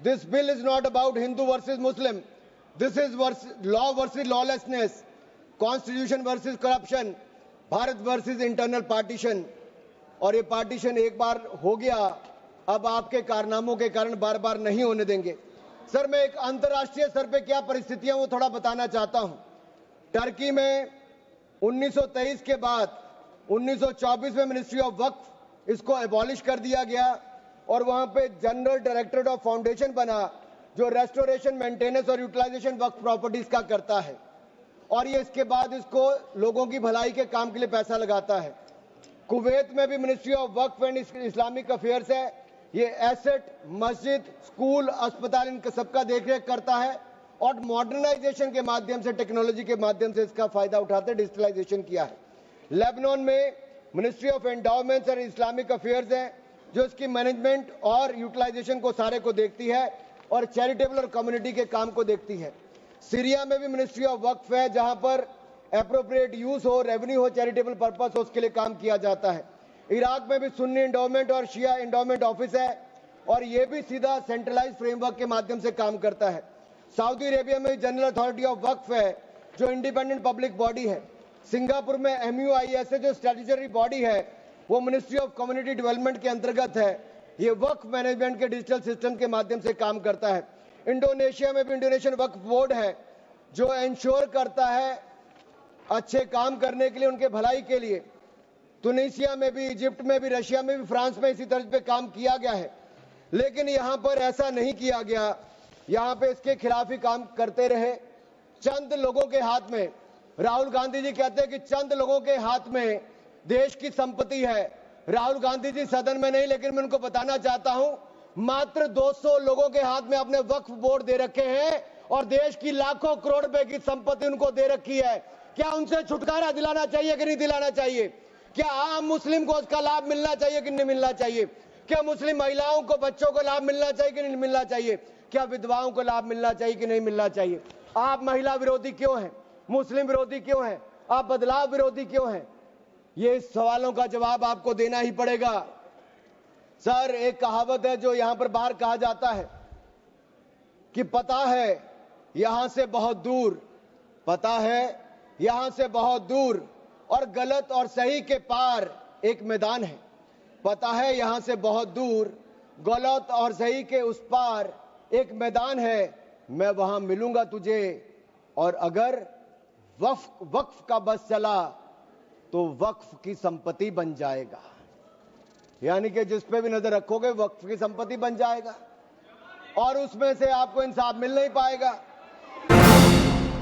This bill is not about Hindu versus Muslim. This is law versus lawlessness, constitution versus corruption, Bharat versus internal partition. और ये partition एक बार हो गया, अब आपके कारनामों के कारण बार बार नहीं होने देंगे। सर, मैं एक अंतर्राष्ट्रीय स्तर पे क्या परिस्थितियां वो थोड़ा बताना चाहता हूं। टर्की में 1923 के बाद 1924 में मिनिस्ट्री ऑफ वक्फ इसको एबॉलिश कर दिया गया और वहां पे जनरल डायरेक्टरेट ऑफ फाउंडेशन बना, जो रेस्टोरेशन, मेंटेनेंस और यूटिलाइजेशन वक्फ प्रॉपर्टीज का करता है। और ये इसके बाद इसको लोगों की भलाई के काम के लिए पैसा लगाता है। कुवैत में भी ministry of Waqf and Islamic affairs है। ये एसेट, मस्जिद, स्कूल, अस्पताल, इन सबका देखरेख करता है और मॉडर्नाइजेशन के माध्यम से, टेक्नोलॉजी के माध्यम से इसका फायदा उठाते डिजिटलाइजेशन किया है। लेबनान में ministry of endowments and Islamic affairs है, जो इसकी मैनेजमेंट और यूटिलाइजेशन को सारे को देखती है और चैरिटेबल और कम्युनिटी के काम को देखती है। सीरिया में भी मिनिस्ट्री ऑफ वक्फ है, जहां पर एप्रोप्रिएट यूज हो, रेवेन्यू हो, चैरिटेबल पर्पस हो, उसके लिए काम किया जाता है। इराक में भी सुन्नी एंडोमेंट और शिया एंडोमेंट ऑफिस है और ये भी सीधा सेंट्रलाइज फ्रेमवर्क के माध्यम से काम करता है। सऊदी अरेबिया में जनरल अथॉरिटी ऑफ वक्फ है, जो इंडिपेंडेंट पब्लिक बॉडी है। सिंगापुर में MUIS है, जो स्टैट्यूटरी बॉडी है, वो मिनिस्ट्री ऑफ कम्युनिटी डेवलपमेंट के अंतर्गत है। ये वक्फ मैनेजमेंट के डिजिटल सिस्टम के माध्यम से काम करता है। इंडोनेशिया में भी इंडोनेशियन वक्फ बोर्ड है, जो इंश्योर करता है अच्छे काम करने के लिए, उनके भलाई के लिए। तुनिसिया में भी, इजिप्ट में भी, रशिया में भी, फ्रांस में इसी तर्ज पे काम किया गया है। लेकिन यहां पर ऐसा नहीं किया गया, यहां पे इसके खिलाफ ही काम करते रहे। चंद लोगों के हाथ में, राहुल गांधी जी कहते हैं कि चंद लोगों के हाथ में देश की संपत्ति है। राहुल गांधी जी सदन में नहीं, लेकिन मैं उनको बताना चाहता हूं, मात्र 200 लोगों के हाथ में अपने वक्फ बोर्ड दे रखे हैं और देश की लाखों करोड़ रुपए की संपत्ति उनको दे रखी है। क्या उनसे छुटकारा दिलाना चाहिए कि नहीं दिलाना चाहिए? क्या आम मुस्लिम को उसका लाभ मिलना चाहिए कि नहीं मिलना चाहिए? क्या मुस्लिम महिलाओं को, बच्चों को लाभ मिलना चाहिए कि नहीं मिलना चाहिए? क्या विधवाओं को लाभ मिलना चाहिए कि नहीं मिलना चाहिए? आप महिला विरोधी क्यों हैं? मुस्लिम विरोधी क्यों हैं? आप बदलाव विरोधी क्यों हैं? ये सवालों का जवाब आपको देना ही पड़ेगा। सर, एक कहावत है जो यहां पर बाहर कहा जाता है कि पता है यहां से बहुत दूर, पता है यहां से बहुत दूर और गलत और सही के पार एक मैदान है। पता है यहां से बहुत दूर, गलत और सही के उस पार एक मैदान है। मैं वहां मिलूंगा तुझे और अगर वक्फ का बस चला तो वक्फ की संपत्ति बन जाएगा। यानी कि जिस पे भी नजर रखोगे वक्फ की संपत्ति बन जाएगा और उसमें से आपको इंसाफ मिल नहीं पाएगा।